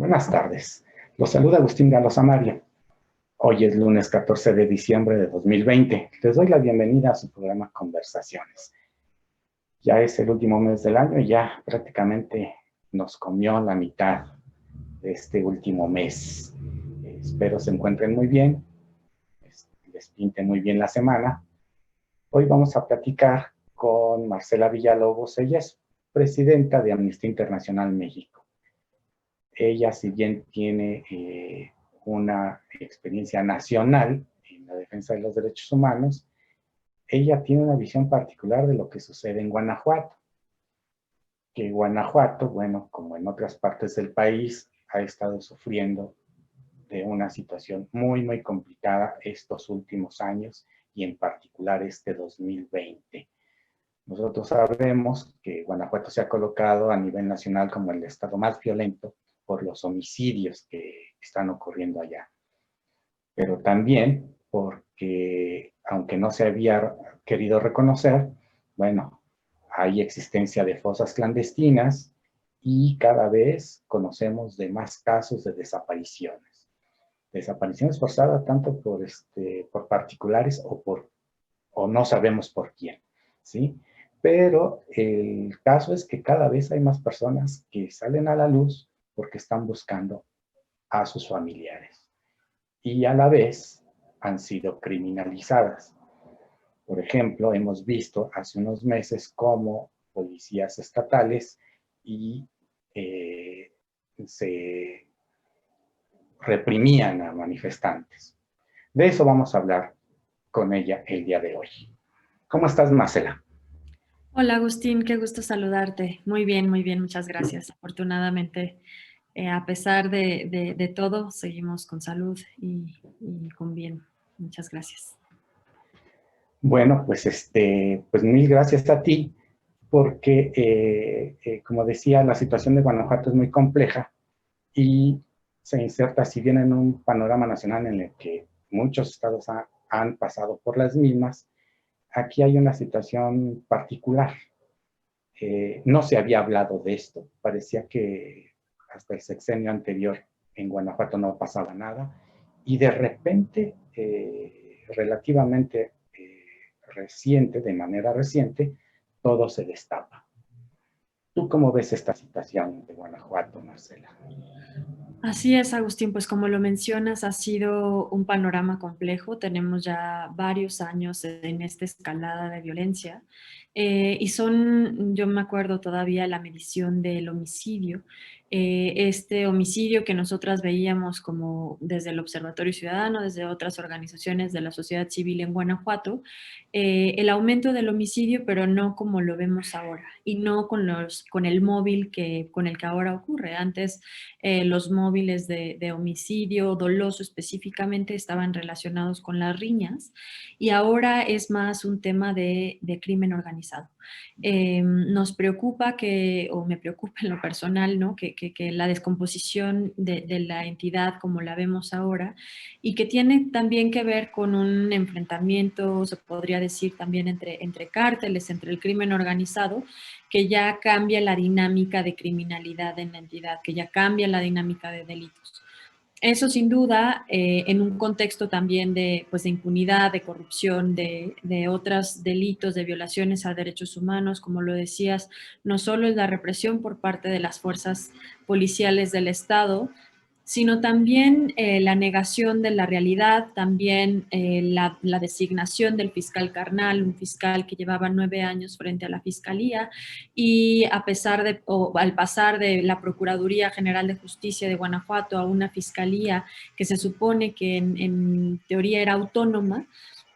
Buenas tardes. Los saluda Agustín Galo Samario. Hoy es lunes 14 de diciembre de 2020. Les doy la bienvenida a su programa Conversaciones. Ya es el último mes del año y ya prácticamente nos comió la mitad de este último mes. Espero se encuentren muy bien, les pinte muy bien la semana. Hoy vamos a platicar con Marcela Villalobos. Ella es presidenta de Amnistía Internacional México. Ella, si bien tiene una experiencia nacional en la defensa de los derechos humanos, ella tiene una visión particular de lo que sucede en Guanajuato. Que Guanajuato, bueno, como en otras partes del país, ha estado sufriendo de una situación muy, muy complicada estos últimos años y en particular este 2020. Nosotros sabemos que Guanajuato se ha colocado a nivel nacional como el estado más violento por los homicidios que están ocurriendo allá. Pero también porque, aunque no se había querido reconocer, bueno, hay existencia de fosas clandestinas y cada vez conocemos de más casos de desapariciones. Desapariciones forzadas tanto por particulares o no sabemos por quién, ¿sí? Pero el caso es que cada vez hay más personas que salen a la luz porque están buscando a sus familiares y a la vez han sido criminalizadas. Por ejemplo, hemos visto hace unos meses cómo policías estatales y se reprimían a manifestantes. De eso vamos a hablar con ella el día de hoy. ¿Cómo estás, Marcela? Hola Agustín, qué gusto saludarte. Muy bien, muchas gracias. Afortunadamente, a pesar de todo, seguimos con salud y con bien. Muchas gracias. Bueno, pues mil gracias a ti, porque como decía, la situación de Guanajuato es muy compleja y se inserta, si bien en un panorama nacional en el que muchos estados han pasado por las mismas, aquí hay una situación particular. No se había hablado de esto, parecía que hasta el sexenio anterior en Guanajuato no pasaba nada y de repente, relativamente reciente, de manera reciente, todo se destapa. ¿Tú cómo ves esta situación de Guanajuato, Marcela? Así es, Agustín, pues como lo mencionas, ha sido un panorama complejo. Tenemos ya varios años en esta escalada de violencia y yo me acuerdo todavía la medición del homicidio. Este homicidio que nosotras veíamos como desde el Observatorio Ciudadano, desde otras organizaciones de la sociedad civil en Guanajuato, el aumento del homicidio, pero no como lo vemos ahora y no con el móvil con el que ahora ocurre. Antes los móviles de homicidio doloso específicamente estaban relacionados con las riñas y ahora es más un tema de crimen organizado. Nos preocupa o me preocupa en lo personal, ¿no? que la descomposición de la entidad como la vemos ahora y que tiene también que ver con un enfrentamiento, se podría decir también entre cárteles, entre el crimen organizado, que ya cambia la dinámica de criminalidad en la entidad, que ya cambia la dinámica de delitos. Eso sin duda, en un contexto también pues, de impunidad, de corrupción, de otros delitos, de violaciones a derechos humanos, como lo decías, no solo es la represión por parte de las fuerzas policiales del Estado, sino también la negación de la realidad, también la designación del fiscal carnal, un fiscal que llevaba 9 años frente a la fiscalía y al pasar de la Procuraduría General de Justicia de Guanajuato a una fiscalía que se supone que en teoría era autónoma,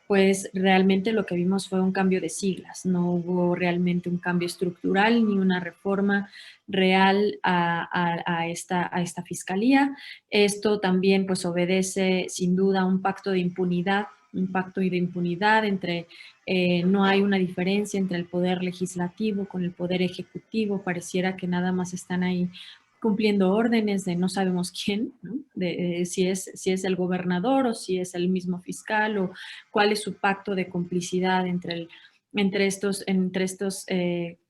pues realmente lo que vimos fue un cambio de siglas, no hubo realmente un cambio estructural ni una reforma real a esta fiscalía. Esto también pues obedece sin duda a un pacto de impunidad, entre, no hay una diferencia entre el poder legislativo con el poder ejecutivo, pareciera que nada más están ahí cumpliendo órdenes de no sabemos quién, ¿no? Si es el gobernador o si es el mismo fiscal o cuál es su pacto de complicidad entre entre estos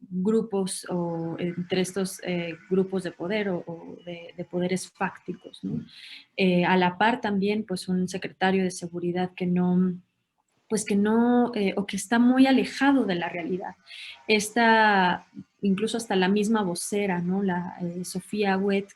grupos o entre estos grupos de poder o de poderes fácticos, ¿no? A la par también, pues un secretario de seguridad que no, pues que no, o que está muy alejado de la realidad. Esta, incluso hasta la misma vocera, ¿no? La Sofía Wet,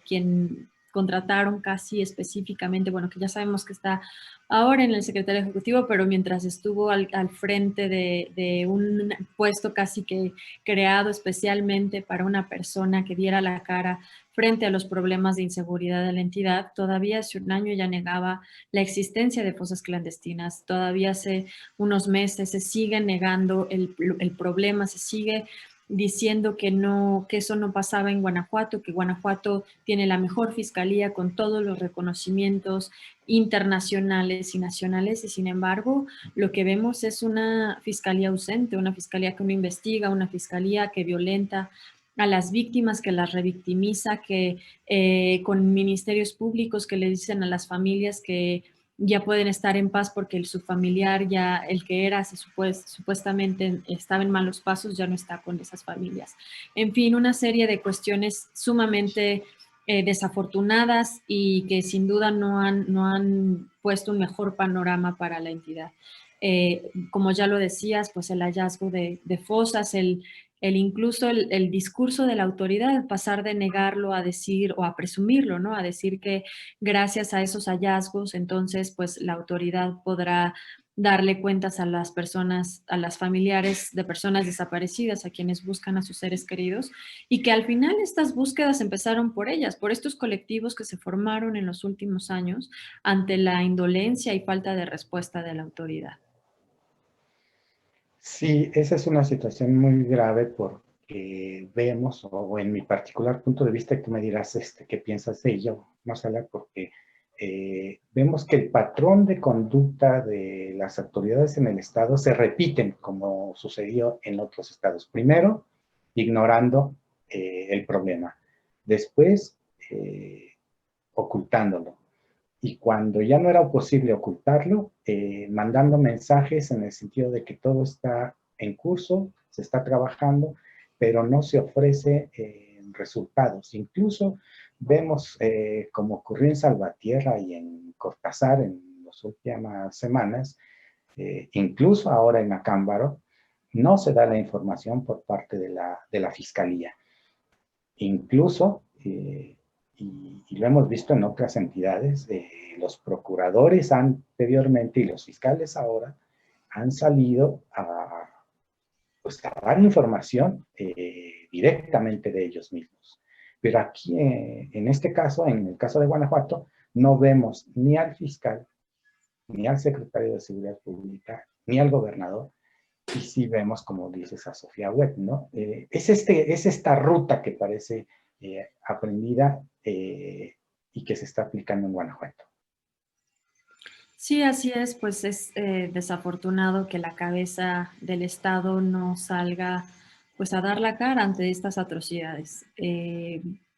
quien contrataron casi específicamente, bueno, que ya sabemos que está ahora en el secretario ejecutivo, pero mientras estuvo al frente de un puesto casi que creado especialmente para una persona que diera la cara frente a los problemas de inseguridad de la entidad, todavía hace un año ya negaba la existencia de fosas clandestinas. Todavía hace unos meses se sigue negando el problema, se sigue diciendo que no, que eso no pasaba en Guanajuato, que Guanajuato tiene la mejor fiscalía con todos los reconocimientos internacionales y nacionales, y sin embargo lo que vemos es una fiscalía ausente, una fiscalía que no investiga, una fiscalía que violenta a las víctimas, que las revictimiza, que con ministerios públicos que le dicen a las familias que ya pueden estar en paz porque su familiar ya, el que era, supuestamente estaba en malos pasos, ya no está con esas familias. En fin, una serie de cuestiones sumamente desafortunadas y que sin duda no han puesto un mejor panorama para la entidad. Como ya lo decías, pues el hallazgo de fosas, incluso el discurso de la autoridad, pasar de negarlo a decir o a presumirlo, ¿no? A decir que gracias a esos hallazgos, entonces, pues la autoridad podrá darle cuentas a las personas, a las familiares de personas desaparecidas, a quienes buscan a sus seres queridos, y que al final estas búsquedas empezaron por ellas, por estos colectivos que se formaron en los últimos años ante la indolencia y falta de respuesta de la autoridad. Sí, esa es una situación muy grave porque vemos, o en mi particular punto de vista, tú me dirás qué piensas de ello, Marcela, porque vemos que el patrón de conducta de las autoridades en el Estado se repiten como sucedió en otros estados. Primero, ignorando el problema. Después, ocultándolo. Y cuando ya no era posible ocultarlo, mandando mensajes en el sentido de que todo está en curso, se está trabajando, pero no se ofrece resultados. Incluso vemos, como ocurrió en Salvatierra y en Cortázar en las últimas semanas, incluso ahora en Acámbaro, no se da la información por parte de la Fiscalía. Incluso, y lo hemos visto en otras entidades, los procuradores anteriormente y los fiscales ahora han salido pues, a dar información directamente de ellos mismos. Pero aquí, en este caso, en el caso de Guanajuato, no vemos ni al fiscal, ni al secretario de Seguridad Pública, ni al gobernador, y sí vemos, como dices, a Sofía Webb, ¿no? Es esta ruta que parece aprendida y que se está aplicando en Guanajuato. Sí, así es, pues es desafortunado que la cabeza del Estado no salga pues a dar la cara ante estas atrocidades.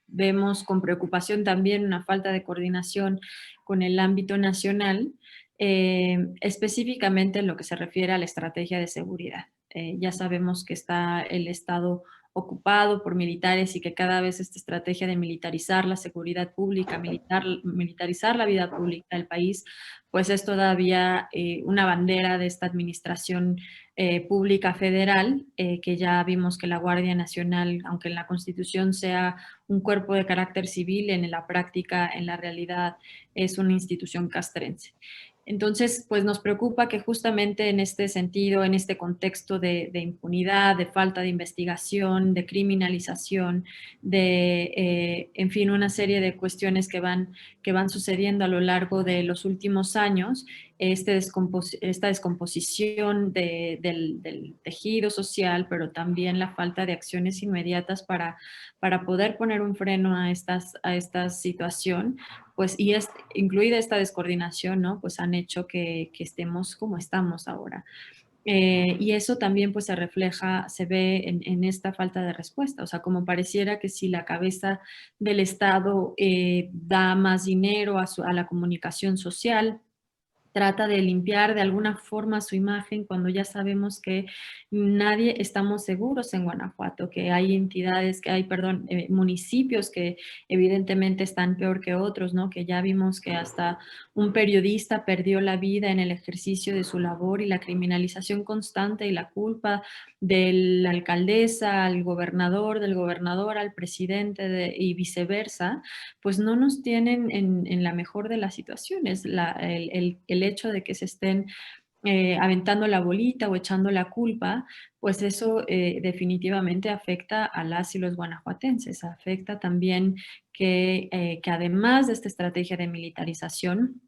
Vemos con preocupación también una falta de coordinación con el ámbito nacional, específicamente en lo que se refiere a la estrategia de seguridad. Ya sabemos que está el Estado ocupado por militares y que cada vez esta estrategia de militarizar la seguridad pública, militarizar la vida pública del país, pues es todavía una bandera de esta administración pública federal, que ya vimos que la Guardia Nacional, aunque en la Constitución sea un cuerpo de carácter civil, en la práctica, en la realidad, es una institución castrense. Entonces, pues nos preocupa que justamente en este sentido, en este contexto de impunidad, de falta de investigación, de criminalización, en fin, una serie de cuestiones que van sucediendo a lo largo de los últimos años, esta descomposición del tejido social, pero también la falta de acciones inmediatas para poder poner un freno a esta situación, pues, y incluida esta descoordinación, ¿no? Pues han hecho que estemos como estamos ahora. Y eso también pues se refleja, se ve en esta falta de respuesta, o sea, como pareciera que si la cabeza del Estado da más dinero a la comunicación social, trata de limpiar de alguna forma su imagen cuando ya sabemos que nadie estamos seguros en Guanajuato, que hay entidades, que hay, perdón, municipios que evidentemente están peor que otros, ¿no? Que ya vimos que hasta un periodista perdió la vida en el ejercicio de su labor y la criminalización constante y la culpa de la alcaldesa al gobernador, del gobernador al presidente y viceversa, pues no nos tienen en la mejor de las situaciones. El hecho de que se estén aventando la bolita o echando la culpa, pues eso definitivamente afecta a las y los guanajuatenses. Afecta también que además de esta estrategia de militarización,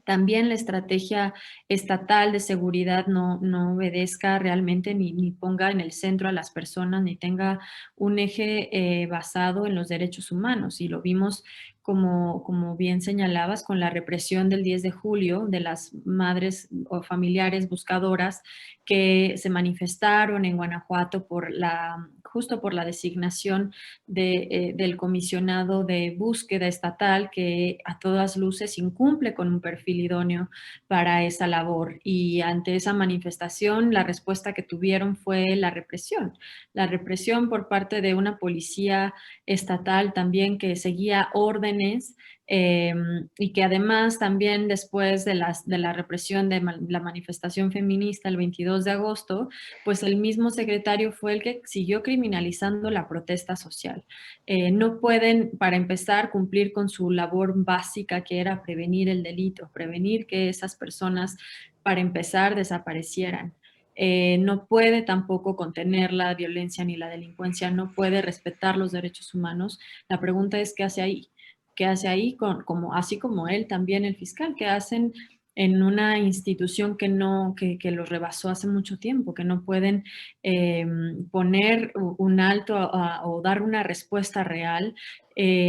también la estrategia estatal de seguridad no obedezca realmente ni ponga en el centro a las personas, ni tenga un eje basado en los derechos humanos. Y lo vimos, como bien señalabas, con la represión del 10 de julio de las madres o familiares buscadoras que se manifestaron en Guanajuato justo por la designación del comisionado de búsqueda estatal, que a todas luces incumple con un perfil idóneo para esa labor. Y ante esa manifestación, la respuesta que tuvieron fue la represión por parte de una policía estatal también que seguía órdenes, y que además también después de la represión de la manifestación feminista el 22 de agosto, pues el mismo secretario fue el que siguió criminalizando la protesta social. No pueden, para empezar, cumplir con su labor básica, que era prevenir el delito, prevenir que esas personas, para empezar, desaparecieran. No puede tampoco contener la violencia ni la delincuencia, no puede respetar los derechos humanos. La pregunta es, ¿qué hace ahí? ¿Qué hace ahí? Así como él, también el fiscal, ¿qué hacen en una institución que los rebasó hace mucho tiempo, que no pueden poner un alto o dar una respuesta real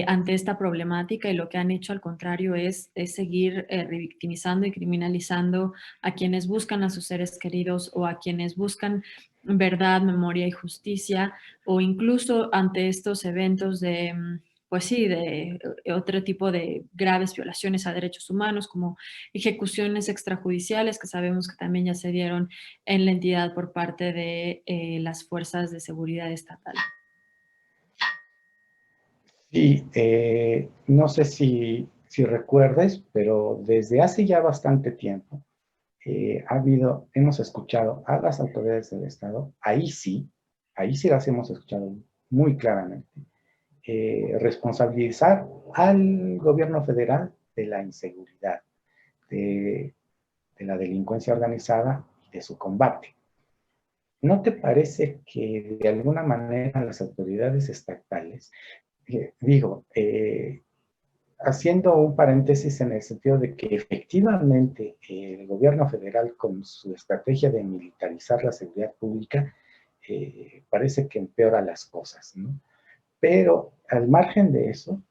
ante esta problemática? Y lo que han hecho al contrario es seguir revictimizando y criminalizando a quienes buscan a sus seres queridos o a quienes buscan verdad, memoria y justicia, o incluso ante estos eventos pues sí, de otro tipo de graves violaciones a derechos humanos, como ejecuciones extrajudiciales, que sabemos que también ya se dieron en la entidad por parte de las fuerzas de seguridad estatal. Sí, no sé si recuerdes, pero desde hace ya bastante tiempo hemos escuchado a las autoridades del Estado, ahí sí las hemos escuchado muy claramente, responsabilizar al gobierno federal de la inseguridad, de, de la delincuencia organizada y de su combate. ¿No te parece que de alguna manera las autoridades estatales, haciendo un paréntesis en el sentido de que efectivamente el gobierno federal con su estrategia de militarizar la seguridad pública parece que empeora las cosas, ¿no? Pero al margen de eso,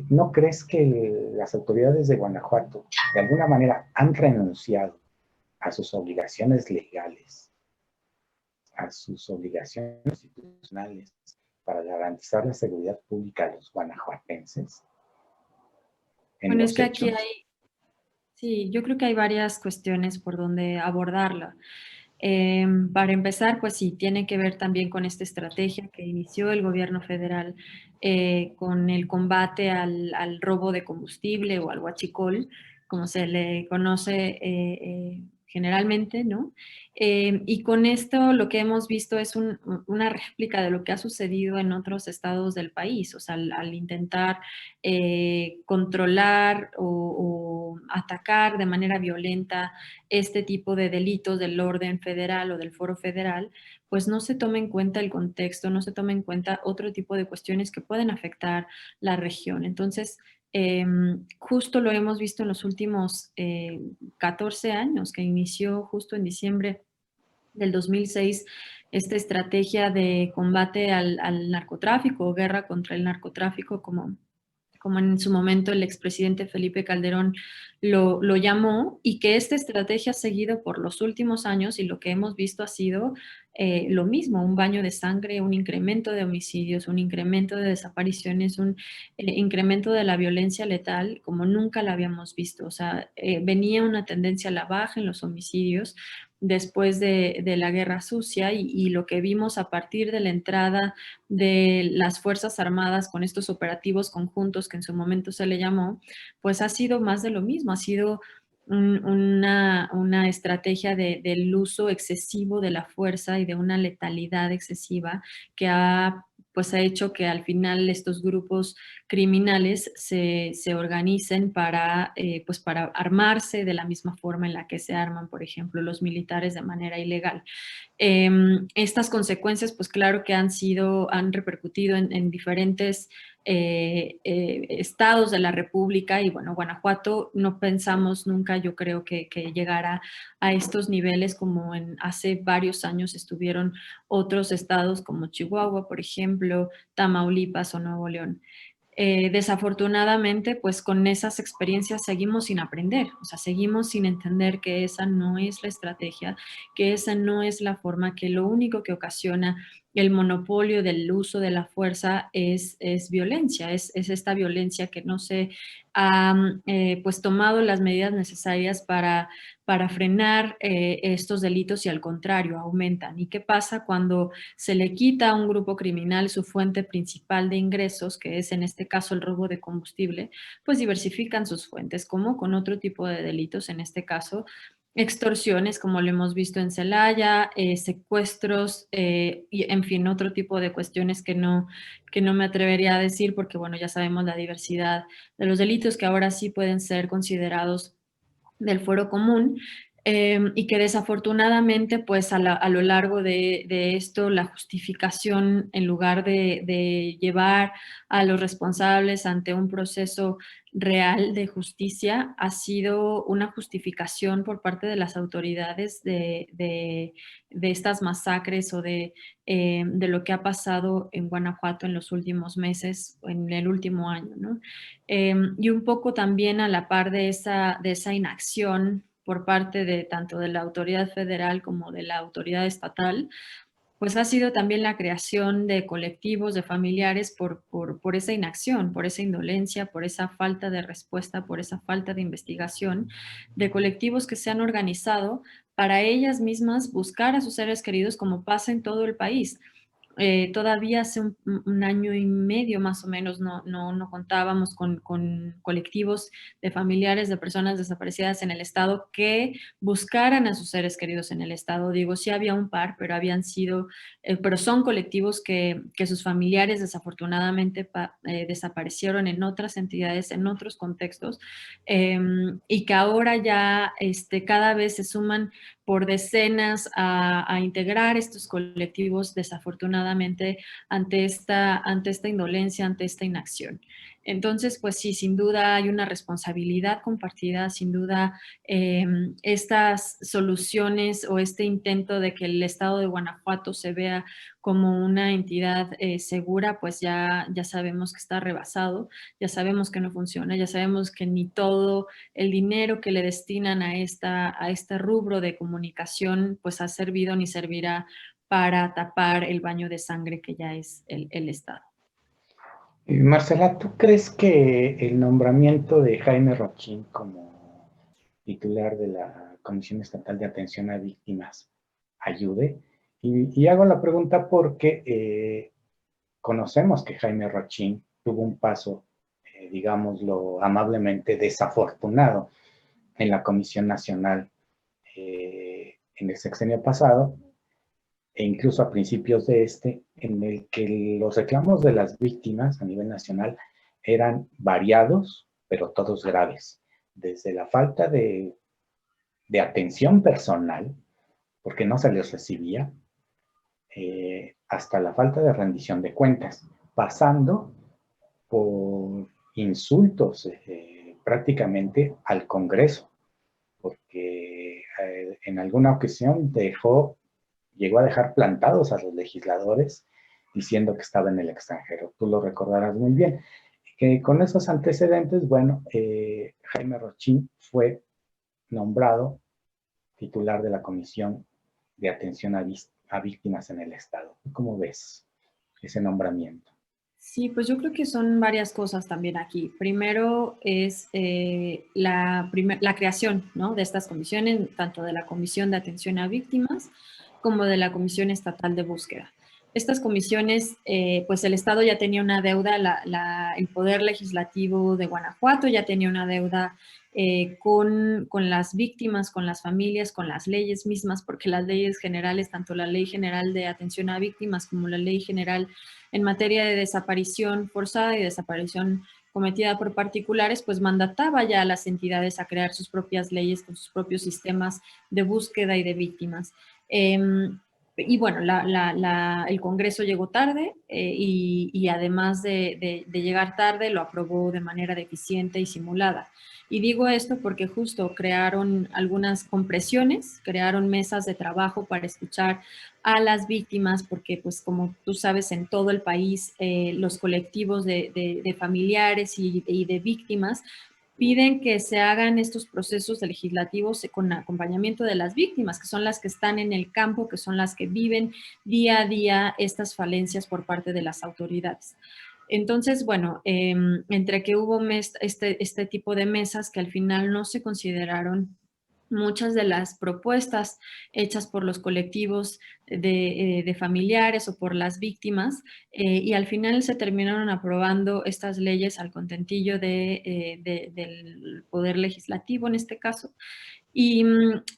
¿no crees que las autoridades de Guanajuato de alguna manera han renunciado a sus obligaciones legales, a sus obligaciones institucionales para garantizar la seguridad pública a los guanajuatenses en Bueno, es los que aquí hechos? sí, yo creo que hay varias cuestiones por donde abordarla. Para empezar, pues sí, tiene que ver también con esta estrategia que inició el gobierno federal con el combate al robo de combustible o al huachicol, como se le conoce generalmente, ¿no? Y con esto lo que hemos visto es una réplica de lo que ha sucedido en otros estados del país, o sea, al intentar controlar o atacar de manera violenta este tipo de delitos del orden federal o del foro federal, pues no se toma en cuenta el contexto, no se toma en cuenta otro tipo de cuestiones que pueden afectar la región. Entonces, justo lo hemos visto en los últimos 14 años, que inició justo en diciembre del 2006 esta estrategia de combate al narcotráfico o guerra contra el narcotráfico, como como en su momento el expresidente Felipe Calderón lo llamó, y que esta estrategia ha seguido por los últimos años, y lo que hemos visto ha sido lo mismo, un baño de sangre, un incremento de homicidios, un incremento de desapariciones, un incremento de la violencia letal como nunca la habíamos visto. O sea, venía una tendencia a la baja en los homicidios después de la Guerra Sucia, y lo que vimos a partir de la entrada de las Fuerzas Armadas con estos operativos conjuntos que en su momento se le llamó, pues ha sido más de lo mismo, ha sido una estrategia del uso excesivo de la fuerza y de una letalidad excesiva que pues ha hecho que al final estos grupos criminales se organicen pues para armarse de la misma forma en la que se arman, por ejemplo, los militares de manera ilegal. Estas consecuencias, pues claro que han repercutido en diferentes estados de la República, y bueno, Guanajuato no pensamos nunca, yo creo que llegara a estos niveles como hace varios años estuvieron otros estados como Chihuahua, por ejemplo, Tamaulipas o Nuevo León. Desafortunadamente, pues con esas experiencias seguimos sin aprender, o sea, seguimos sin entender que esa no es la estrategia, que esa no es la forma, que lo único que ocasiona el monopolio del uso de la fuerza es violencia, es esta violencia que no se ha pues tomado las medidas necesarias para frenar estos delitos, y al contrario, aumentan. ¿Y qué pasa cuando se le quita a un grupo criminal su fuente principal de ingresos, que es en este caso el robo de combustible? Pues diversifican sus fuentes, como con otro tipo de delitos, en este caso extorsiones, como lo hemos visto en Celaya, secuestros, y en fin, otro tipo de cuestiones que no me atrevería a decir, porque bueno, ya sabemos la diversidad de los delitos que ahora sí pueden ser considerados del fuero común, y que desafortunadamente, pues a lo largo de esto, la justificación, en lugar de llevar a los responsables ante un proceso real de justicia, ha sido una justificación por parte de las autoridades de estas masacres o de lo que ha pasado en Guanajuato en los últimos meses, en el último año, ¿no? Y un poco también a la par de esa inacción por parte de tanto de la autoridad federal como de la autoridad estatal, pues ha sido también la creación de colectivos, de familiares por esa inacción, por esa indolencia, por esa falta de respuesta, por esa falta de investigación, de colectivos que se han organizado para ellas mismas buscar a sus seres queridos, como pasa en todo el país. Todavía hace un año y medio más o menos no contábamos con colectivos de familiares de personas desaparecidas en el estado que buscaran a sus seres queridos en el estado. Digo, sí había un par, pero pero son colectivos que sus familiares desafortunadamente desaparecieron en otras entidades, en otros contextos, y que ahora ya cada vez se suman por decenas a integrar estos colectivos, desafortunadamente, ante esta indolencia, ante esta inacción. Entonces, pues sí, sin duda hay una responsabilidad compartida, sin duda estas soluciones o este intento de que el estado de Guanajuato se vea como una entidad segura, pues ya sabemos que está rebasado, ya sabemos que no funciona, ya sabemos que ni todo el dinero que le destinan a este rubro de comunicación pues ha servido ni servirá para tapar el baño de sangre que ya es el Estado. Marcela, ¿tú crees que el nombramiento de Jaime Rochín como titular de la Comisión Estatal de Atención a Víctimas ayude? Y hago la pregunta porque conocemos que Jaime Rochín tuvo un paso, digámoslo amablemente, desafortunado en la Comisión Nacional en el sexenio pasado, e incluso a principios de en el que los reclamos de las víctimas a nivel nacional eran variados, pero todos graves. Desde la falta de atención personal, porque no se les recibía, hasta la falta de rendición de cuentas, pasando por insultos prácticamente al Congreso, porque en alguna ocasión llegó a dejar plantados a los legisladores diciendo que estaba en el extranjero. Tú lo recordarás muy bien. Que con esos antecedentes, bueno, Jaime Rochín fue nombrado titular de la Comisión de Atención a Víctimas en el Estado. ¿Cómo ves ese nombramiento? Sí, pues yo creo que son varias cosas también aquí. Primero es la creación, ¿no?, de estas comisiones, tanto de la Comisión de Atención a Víctimas como de la Comisión Estatal de Búsqueda. Estas comisiones, pues el Estado ya tenía una deuda, el Poder Legislativo de Guanajuato ya tenía una deuda con las víctimas, con las familias, con las leyes mismas, porque las leyes generales, tanto la Ley General de Atención a Víctimas como la Ley General en materia de desaparición forzada y desaparición cometida por particulares, pues mandataba ya a las entidades a crear sus propias leyes con sus propios sistemas de búsqueda y de víctimas. Y bueno, el Congreso llegó tarde y además de llegar tarde, lo aprobó de manera deficiente y simulada. Y digo esto porque justo crearon algunas compresiones, crearon mesas de trabajo para escuchar a las víctimas, porque pues como tú sabes, en todo el país los colectivos de familiares y de víctimas piden que se hagan estos procesos legislativos con acompañamiento de las víctimas, que son las que están en el campo, que son las que viven día a día estas falencias por parte de las autoridades. Entonces, bueno, entre que hubo este tipo de mesas que al final no se consideraron muchas de las propuestas hechas por los colectivos de familiares o por las víctimas, y al final se terminaron aprobando estas leyes al contentillo del Poder Legislativo en este caso. Y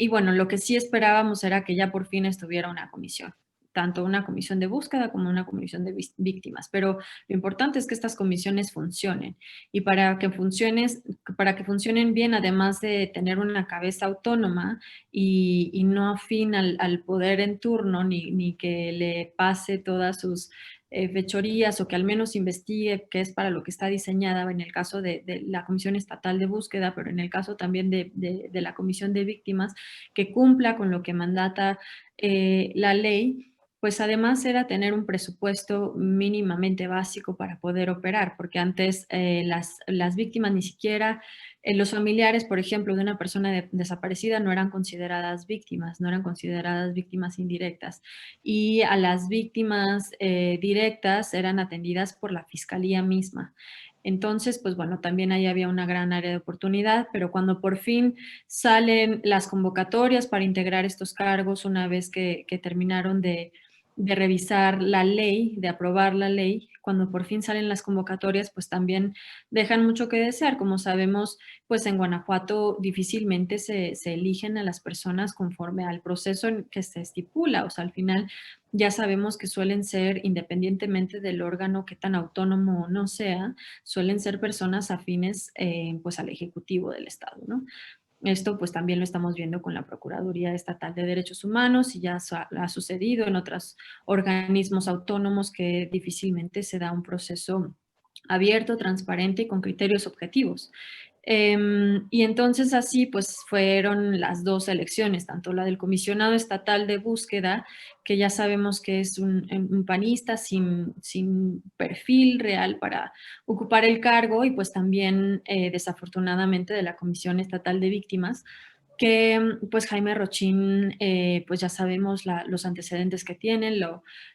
bueno, lo que sí esperábamos era que ya por fin estuviera una comisión, tanto una comisión de búsqueda como una comisión de víctimas. Pero lo importante es que estas comisiones funcionen. Y para que funcionen bien, además de tener una cabeza autónoma y no afín al poder en turno, ni que le pase todas sus fechorías, o que al menos investigue qué es para lo que está diseñada en el caso de la Comisión Estatal de Búsqueda, pero en el caso también de la Comisión de Víctimas, que cumpla con lo que mandata la ley. Pues además era tener un presupuesto mínimamente básico para poder operar, porque antes las víctimas ni siquiera, los familiares, por ejemplo, de una persona desaparecida no eran consideradas víctimas, no eran consideradas víctimas indirectas. Y a las víctimas directas eran atendidas por la fiscalía misma. Entonces, pues bueno, también ahí había una gran área de oportunidad, pero cuando por fin salen las convocatorias para integrar estos cargos, una vez que terminaron de revisar la ley, de aprobar la ley, cuando por fin salen las convocatorias, pues también dejan mucho que desear. Como sabemos, pues en Guanajuato difícilmente se eligen a las personas conforme al proceso en que se estipula. O sea, al final ya sabemos que suelen ser, independientemente del órgano que tan autónomo o no sea, suelen ser personas afines pues al Ejecutivo del Estado, ¿no? Esto pues también lo estamos viendo con la Procuraduría Estatal de Derechos Humanos y ya ha sucedido en otros organismos autónomos que difícilmente se da un proceso abierto, transparente y con criterios objetivos. Y entonces así pues fueron las dos elecciones, tanto la del comisionado estatal de búsqueda, que ya sabemos que es un panista sin perfil real para ocupar el cargo, y pues también desafortunadamente de la Comisión Estatal de Víctimas, que pues Jaime Rochín, pues ya sabemos los antecedentes que tiene,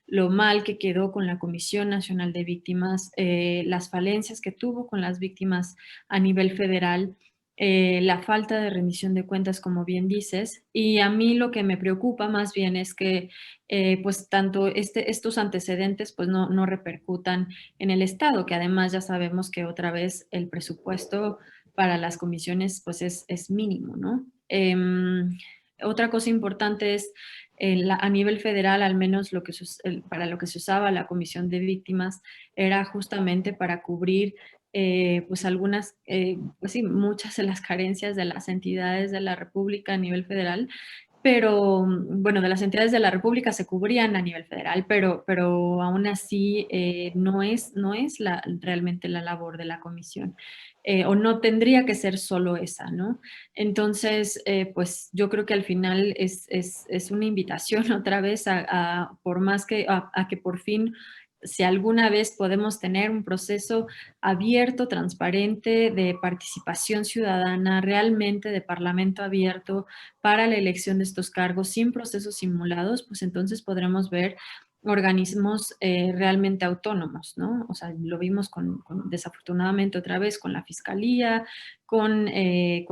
lo mal que quedó con la Comisión Nacional de Víctimas, las falencias que tuvo con las víctimas a nivel federal, la falta de rendición de cuentas, como bien dices. Y a mí lo que me preocupa más bien es que pues tanto estos antecedentes pues no repercutan en el Estado, que además ya sabemos que otra vez el presupuesto para las comisiones pues es mínimo, ¿no? Otra cosa importante es a nivel federal, al menos para lo que se usaba la Comisión de Víctimas, era justamente para cubrir pues algunas, pues sí, muchas de las carencias de las entidades de la República a nivel federal, pero bueno, de las entidades de la República se cubrían a nivel federal, pero aún así no es realmente la labor de la comisión, o no tendría que ser solo esa, ¿no? Entonces, pues yo creo que al final es una invitación otra vez por más que, a que por fin si alguna vez podemos tener un proceso abierto, transparente, de participación ciudadana, realmente de parlamento abierto para la elección de estos cargos sin procesos simulados, pues entonces podremos ver organismos realmente autónomos, ¿no? O sea, lo vimos desafortunadamente otra vez con la Fiscalía, con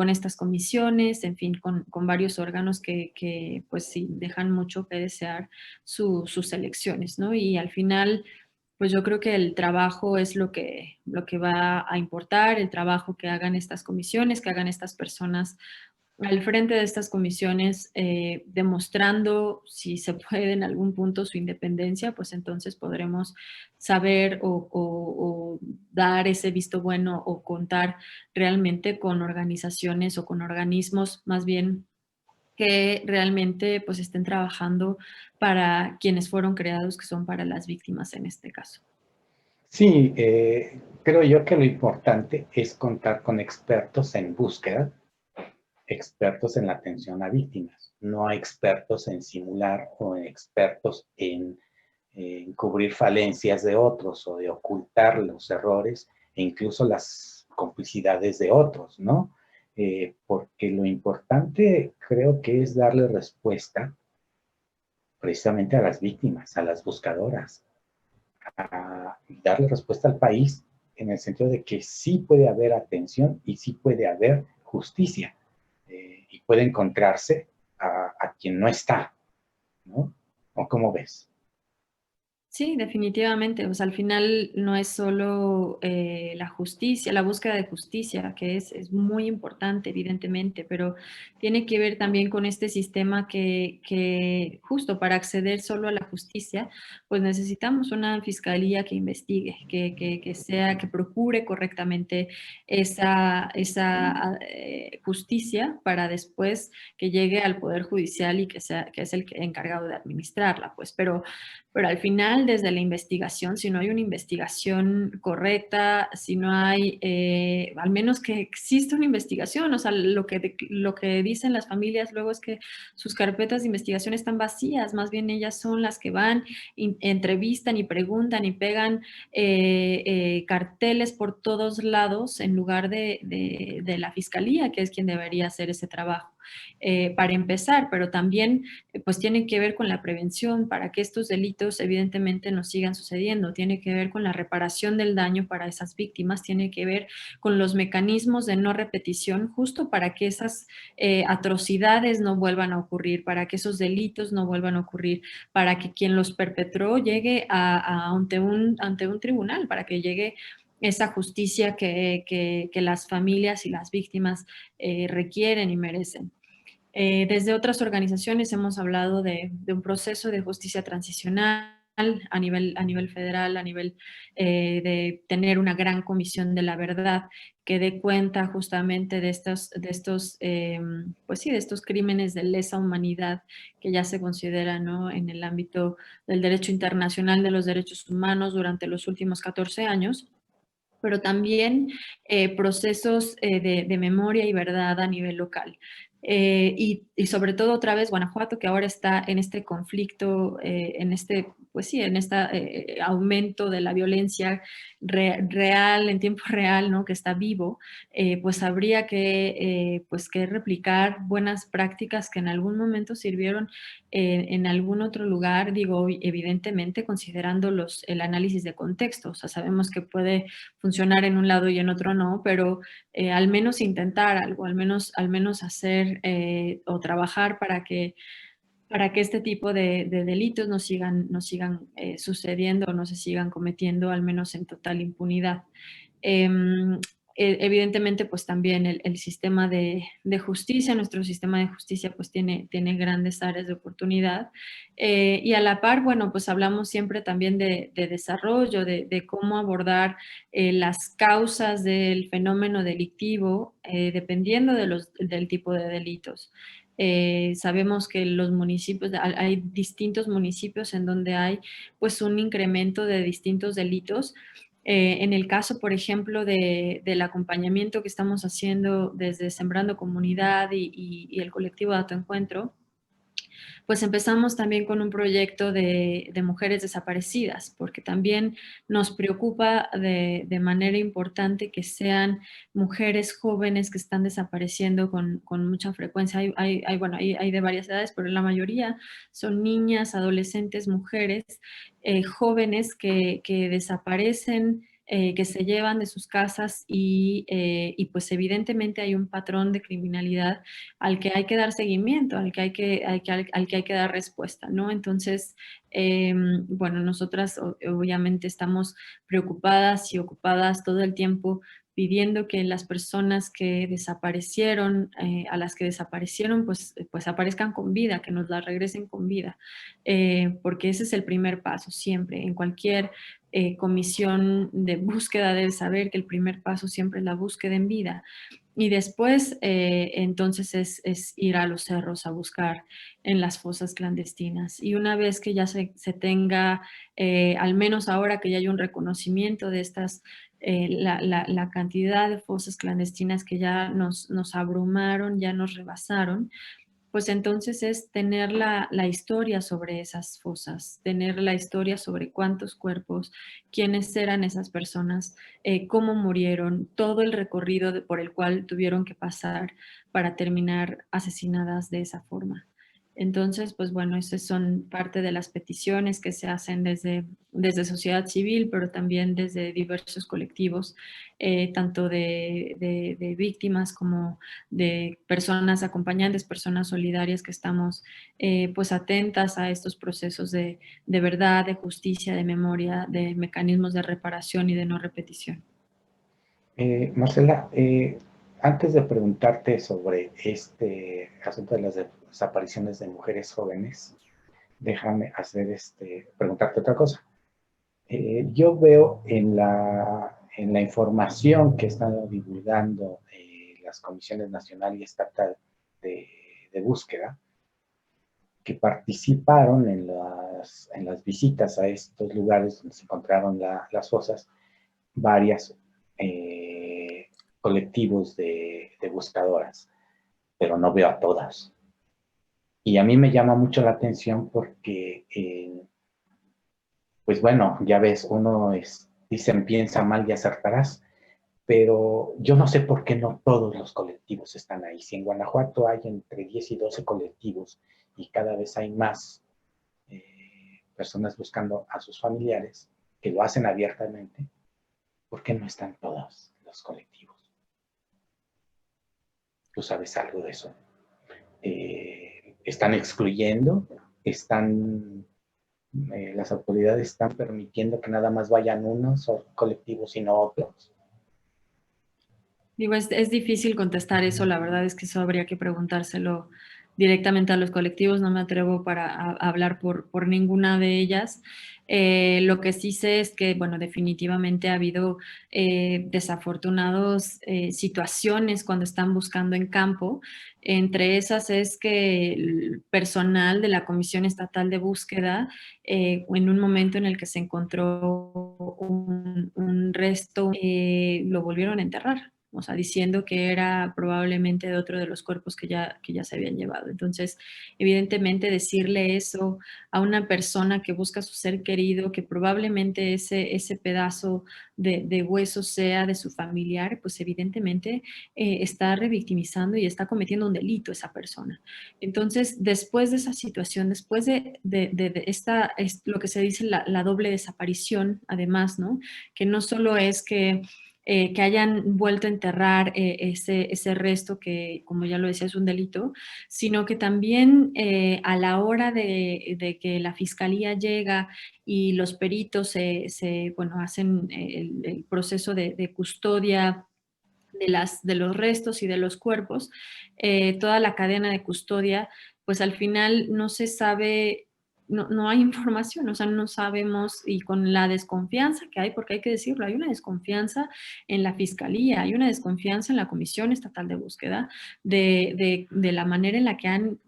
estas comisiones, en fin, con varios órganos que, pues sí, dejan mucho que desear sus elecciones, ¿no? Y al final, pues yo creo que el trabajo es lo que va a importar, el trabajo que hagan estas comisiones, que hagan estas personas al frente de estas comisiones, demostrando si se puede en algún punto su independencia, pues entonces podremos saber o dar ese visto bueno o contar realmente con organizaciones o con organismos más bien que realmente pues estén trabajando para quienes fueron creados, que son para las víctimas en este caso. Sí, creo yo que lo importante es contar con expertos en búsqueda, expertos en la atención a víctimas, no expertos en simular o expertos en cubrir falencias de otros o de ocultar los errores e incluso las complicidades de otros, ¿no? Porque lo importante creo que es darle respuesta precisamente a las víctimas, a las buscadoras, a darle respuesta al país en el sentido de que sí puede haber atención y sí puede haber justicia y puede encontrarse a quien no está, ¿no? ¿O cómo ves? Sí, definitivamente. O sea, al final no es solo la justicia, la búsqueda de justicia, que es muy importante, evidentemente, pero tiene que ver también con este sistema que justo para acceder solo a la justicia, pues necesitamos una fiscalía que investigue, que procure correctamente esa justicia para después que llegue al Poder Judicial y que es el encargado de administrarla, pues, pero al final, desde la investigación, si no hay una investigación correcta, si no hay, al menos que exista una investigación, o sea, lo que dicen las familias luego es que sus carpetas de investigación están vacías, más bien ellas son las que van, entrevistan y preguntan y pegan carteles por todos lados en lugar de la fiscalía, que es quien debería hacer ese trabajo. Para empezar, pero también pues tiene que ver con la prevención para que estos delitos evidentemente no sigan sucediendo, tiene que ver con la reparación del daño para esas víctimas, tiene que ver con los mecanismos de no repetición justo para que esas atrocidades no vuelvan a ocurrir, para que esos delitos no vuelvan a ocurrir, para que quien los perpetró llegue ante un tribunal, para que llegue esa justicia que las familias y las víctimas requieren y merecen. Desde otras organizaciones hemos hablado de un proceso de justicia transicional a nivel federal, a nivel de tener una gran comisión de la verdad que dé cuenta justamente pues sí, de estos crímenes de lesa humanidad que ya se consideran, ¿no?, en el ámbito del derecho internacional de los derechos humanos durante los últimos 14 años, pero también procesos de memoria y verdad a nivel local. Y sobre todo otra vez Guanajuato, que ahora está en este conflicto, pues sí, en este aumento de la violencia real, en tiempo real, ¿no?, que está vivo, pues habría pues que replicar buenas prácticas que en algún momento sirvieron en algún otro lugar, digo, evidentemente considerando el análisis de contexto. O sea, sabemos que puede funcionar en un lado y en otro no, pero al menos intentar algo, al menos hacer o trabajar para que este tipo de delitos no sigan sucediendo o no se sigan cometiendo, al menos en total impunidad. Em, Evidentemente, pues también el sistema de justicia, nuestro sistema de justicia pues tiene grandes áreas de oportunidad. Y a la par, bueno, pues hablamos siempre también de desarrollo, de cómo abordar las causas del fenómeno delictivo, dependiendo del tipo de delitos. Sabemos que los municipios, hay distintos municipios en donde hay pues un incremento de distintos delitos. En el caso, por ejemplo, del acompañamiento que estamos haciendo desde Sembrando Comunidad y el colectivo Dato Encuentro, pues empezamos también con un proyecto de mujeres desaparecidas, porque también nos preocupa de manera importante que sean mujeres jóvenes que están desapareciendo con mucha frecuencia. Bueno, hay de varias edades, pero la mayoría son niñas, adolescentes, mujeres, jóvenes que desaparecen, que se llevan de sus casas y pues evidentemente hay un patrón de criminalidad al que hay que dar seguimiento, al que hay que dar respuesta, ¿no? Entonces, bueno, nosotras obviamente estamos preocupadas y ocupadas todo el tiempo pidiendo que las personas que desaparecieron, a las que desaparecieron, pues aparezcan con vida, que nos las regresen con vida, porque ese es el primer paso siempre, en cualquier comisión de búsqueda debe saber que el primer paso siempre es la búsqueda en vida. Y después, entonces, es ir a los cerros a buscar en las fosas clandestinas. Y una vez que ya se tenga, al menos ahora que ya hay un reconocimiento de estas, la cantidad de fosas clandestinas que ya nos abrumaron, ya nos rebasaron, pues entonces es tener la historia sobre esas fosas, tener la historia sobre cuántos cuerpos, quiénes eran esas personas, cómo murieron, todo el recorrido por el cual tuvieron que pasar para terminar asesinadas de esa forma. Entonces, pues bueno, esas son parte de las peticiones que se hacen desde sociedad civil, pero también desde diversos colectivos, tanto de víctimas como de personas acompañantes, personas solidarias que estamos pues atentas a estos procesos de verdad, de justicia, de memoria, de mecanismos de reparación y de no repetición. Marcela, antes de preguntarte sobre este asunto de las desapariciones de mujeres jóvenes, déjame preguntarte otra cosa. Yo veo en la información que están divulgando las comisiones nacional y estatal de búsqueda, que participaron en las visitas a estos lugares donde se encontraron las fosas, varias colectivos de buscadoras, pero no veo a todas. Y a mí me llama mucho la atención porque, pues bueno, ya ves, dicen piensa mal y acertarás, pero yo no sé por qué no todos los colectivos están ahí. Si en Guanajuato hay entre 10 y 12 colectivos y cada vez hay más personas buscando a sus familiares, que lo hacen abiertamente, ¿por qué no están todos los colectivos? ¿Tú sabes algo de eso? ¿Están excluyendo? ¿Las autoridades están permitiendo que nada más vayan unos colectivos y no otros? Digo, es difícil contestar eso, la verdad es que eso habría que preguntárselo directamente a los colectivos, no me atrevo a hablar por ninguna de ellas. Lo que sí sé es que, bueno, definitivamente ha habido desafortunados situaciones cuando están buscando en campo. Entre esas es que el personal de la Comisión Estatal de Búsqueda, en un momento en el que se encontró un resto, lo volvieron a enterrar, o sea, diciendo que era probablemente de otro de los cuerpos que ya se habían llevado. Entonces, evidentemente decirle eso a una persona que busca a su ser querido, que probablemente ese pedazo de hueso sea de su familiar, pues evidentemente está revictimizando y está cometiendo un delito esa persona. Entonces, después de esa situación, después de esta, es lo que se dice la doble desaparición, además, ¿no? Que no solo es que hayan vuelto a enterrar ese resto que, como ya lo decía, es un delito, sino que también a la hora de que la fiscalía llega y los peritos bueno, hacen el proceso de custodia de los restos y de los cuerpos, toda la cadena de custodia, pues al final no se sabe, no hay información, o sea, no sabemos, y con la desconfianza que hay, porque hay que decirlo, hay una desconfianza en la fiscalía, hay una desconfianza en la Comisión Estatal de Búsqueda de la manera en la que han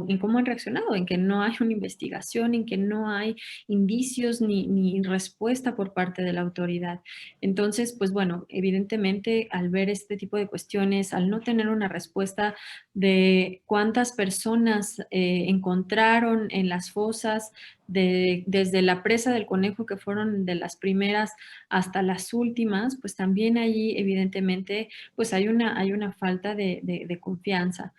en cómo han reaccionado, en que no hay una investigación, en que no hay indicios ni respuesta por parte de la autoridad. Entonces, pues bueno, evidentemente al ver este tipo de cuestiones, al no tener una respuesta de cuántas personas encontraron en las fosas, desde la presa del Conejo, que fueron de las primeras hasta las últimas, pues también allí evidentemente pues hay una falta de confianza.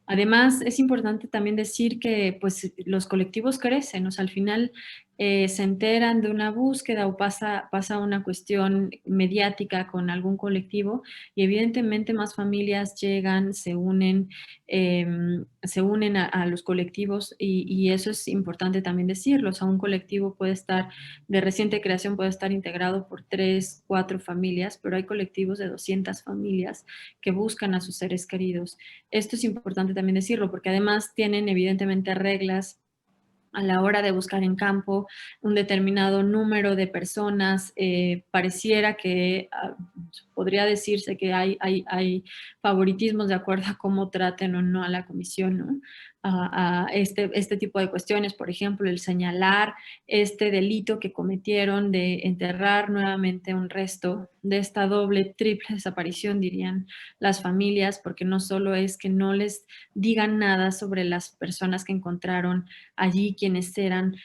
Además, es importante también decir que pues, los colectivos crecen, o sea, al final se enteran de una búsqueda o pasa una cuestión mediática con algún colectivo y evidentemente más familias llegan, se unen a los colectivos y eso es importante también decirlo. O sea, un colectivo puede estar, de reciente creación, puede estar integrado por 3, 4 familias, pero hay colectivos de 200 familias que buscan a sus seres queridos. Esto es importante también decirlo, porque además tienen evidentemente reglas a la hora de buscar en campo un determinado número de personas. Pareciera que podría decirse que hay favoritismos de acuerdo a cómo traten o no a la comisión, ¿no? A este tipo de cuestiones, por ejemplo, el señalar este delito que cometieron de enterrar nuevamente un resto de esta doble, triple desaparición, dirían las familias, porque no solo es que no les digan nada sobre las personas que encontraron allí, quiénes eran,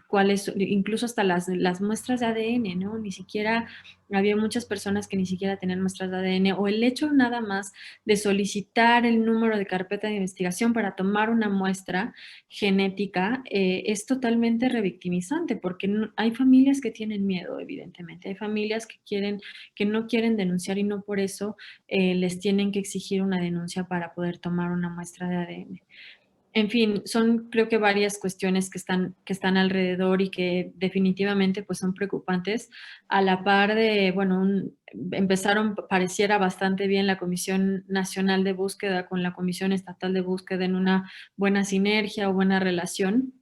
cuáles, incluso hasta las muestras de ADN, ¿no? Ni siquiera había muchas personas que ni siquiera tenían muestras de ADN, o el hecho nada más de solicitar el número de carpeta de investigación para tomar una muestra genética es totalmente revictimizante, porque hay familias que tienen miedo, evidentemente, hay familias que no quieren denunciar y no por eso les tienen que exigir una denuncia para poder tomar una muestra de ADN. En fin, son creo que varias cuestiones que están alrededor y que definitivamente pues son preocupantes. A la par de, bueno, empezaron, pareciera bastante bien la Comisión Nacional de Búsqueda con la Comisión Estatal de Búsqueda en una buena sinergia o buena relación,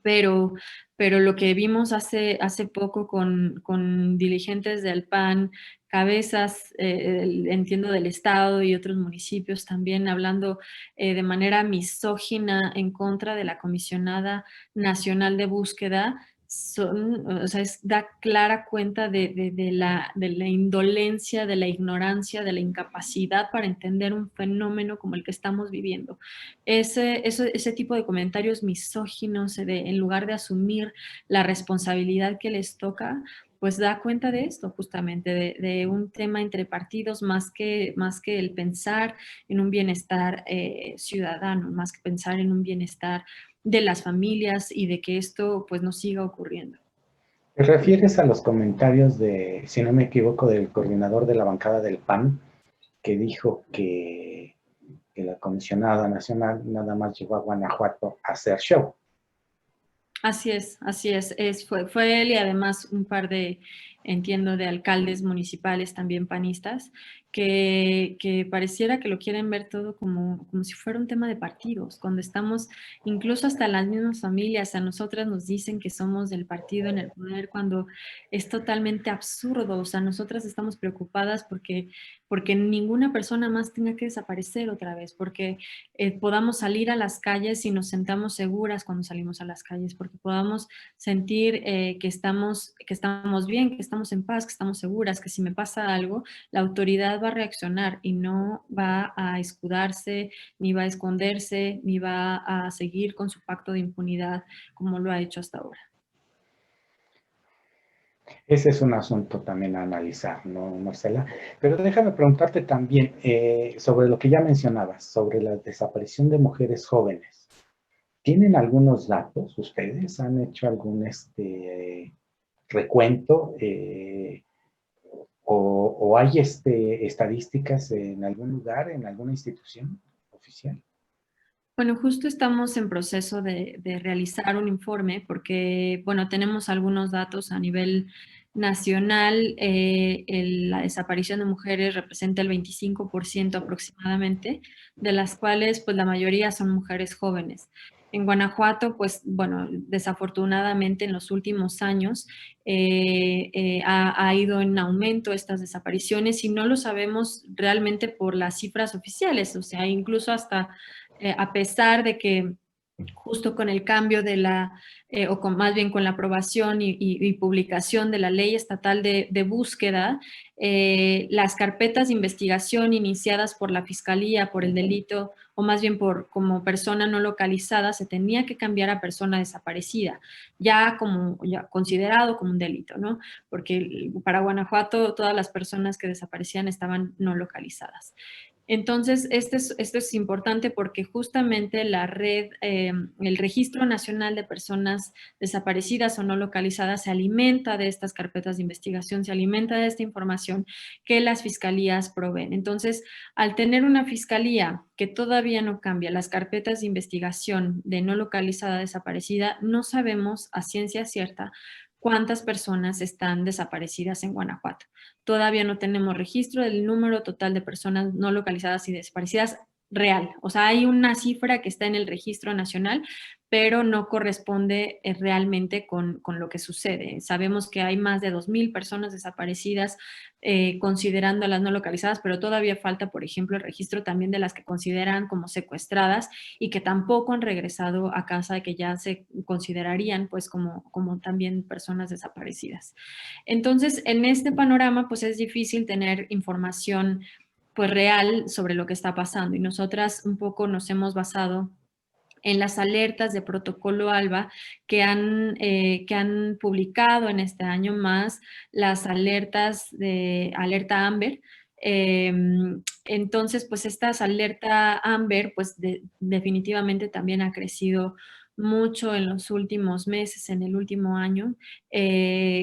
pero, pero lo que vimos hace poco con dirigentes del PAN, cabezas, entiendo, del Estado y otros municipios también hablando de manera misógina en contra de la Comisionada Nacional de Búsqueda, o sea, da clara cuenta de la indolencia, de la ignorancia, de la incapacidad para entender un fenómeno como el que estamos viviendo. Ese tipo de comentarios misóginos, en lugar de asumir la responsabilidad que les toca, pues da cuenta de esto, justamente, de un tema entre partidos más que el pensar en un bienestar ciudadano, más que pensar en un bienestar de las familias y de que esto pues no siga ocurriendo. ¿Te refieres a los comentarios de, si no me equivoco, del coordinador de la bancada del PAN, que dijo que la comisionada nacional nada más llegó a Guanajuato a hacer show? Así es, fue él y además un par de, entiendo, de alcaldes municipales también panistas, que pareciera que lo quieren ver todo como si fuera un tema de partidos, cuando estamos, incluso hasta las mismas familias, a nosotras nos dicen que somos del partido en el poder, cuando es totalmente absurdo. O sea, nosotras estamos preocupadas porque ninguna persona más tenga que desaparecer otra vez, porque podamos salir a las calles y nos sentamos seguras cuando salimos a las calles, porque podamos sentir que estamos bien, que estamos en paz, que estamos seguras, que si me pasa algo, la autoridad va a reaccionar y no va a escudarse, ni va a esconderse, ni va a seguir con su pacto de impunidad como lo ha hecho hasta ahora. Ese es un asunto también a analizar, ¿no, Marcela? Pero déjame preguntarte también sobre lo que ya mencionabas, sobre la desaparición de mujeres jóvenes. ¿Tienen algunos datos ustedes? ¿Han hecho algún recuento? O hay estadísticas en algún lugar, en alguna institución oficial? Bueno, justo estamos en proceso de realizar un informe porque, bueno, tenemos algunos datos a nivel nacional. La desaparición de mujeres representa el 25% aproximadamente, de las cuales, pues, la mayoría son mujeres jóvenes. En Guanajuato, pues, bueno, desafortunadamente en los últimos años ha ido en aumento estas desapariciones y no lo sabemos realmente por las cifras oficiales, o sea, incluso hasta a pesar de que justo con el cambio de o más bien con la aprobación y publicación de la ley estatal de búsqueda, las carpetas de investigación iniciadas por la Fiscalía por el delito, o más bien como persona no localizada, se tenía que cambiar a persona desaparecida, ya considerado como un delito, ¿no? Porque para Guanajuato todas las personas que desaparecían estaban no localizadas. Entonces, esto es importante porque justamente la red, el Registro Nacional de Personas Desaparecidas o No Localizadas se alimenta de estas carpetas de investigación, se alimenta de esta información que las fiscalías proveen. Entonces, al tener una fiscalía que todavía no cambia las carpetas de investigación de no localizada desaparecida, no sabemos a ciencia cierta cuántas personas están desaparecidas en Guanajuato. Todavía no tenemos registro del número total de personas no localizadas y desaparecidas real. O sea, hay una cifra que está en el registro nacional, pero no corresponde realmente con lo que sucede. Sabemos que hay más de 2,000 personas desaparecidas considerando a las no localizadas, pero todavía falta, por ejemplo, el registro también de las que consideran como secuestradas y que tampoco han regresado a casa, que ya se considerarían pues como también personas desaparecidas. Entonces, en este panorama, pues es difícil tener información pues real sobre lo que está pasando y nosotras un poco nos hemos basado en las alertas de Protocolo ALBA que han publicado en este año, más las alertas de Alerta AMBER. Entonces, pues estas alerta AMBER, pues definitivamente también ha crecido mucho en los últimos meses, en el último año,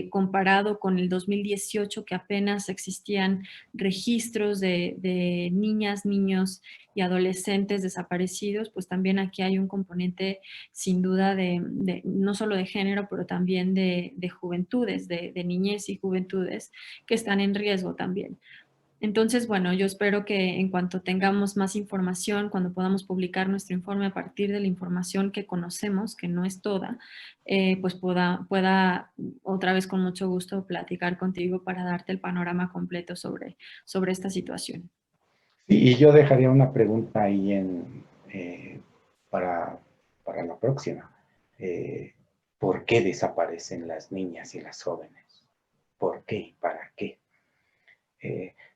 comparado con el 2018, que apenas existían registros de niñas, niños y adolescentes desaparecidos, pues también aquí hay un componente sin duda no solo de género, pero también de juventudes, de niñez y juventudes que están en riesgo también. Entonces, bueno, yo espero que en cuanto tengamos más información, cuando podamos publicar nuestro informe a partir de la información que conocemos, que no es toda, pues pueda otra vez con mucho gusto platicar contigo para darte el panorama completo sobre esta situación. Sí, y yo dejaría una pregunta ahí para, para la próxima. Eh, ¿Por qué desaparecen las niñas y las jóvenes? ¿Por qué? ¿Para qué?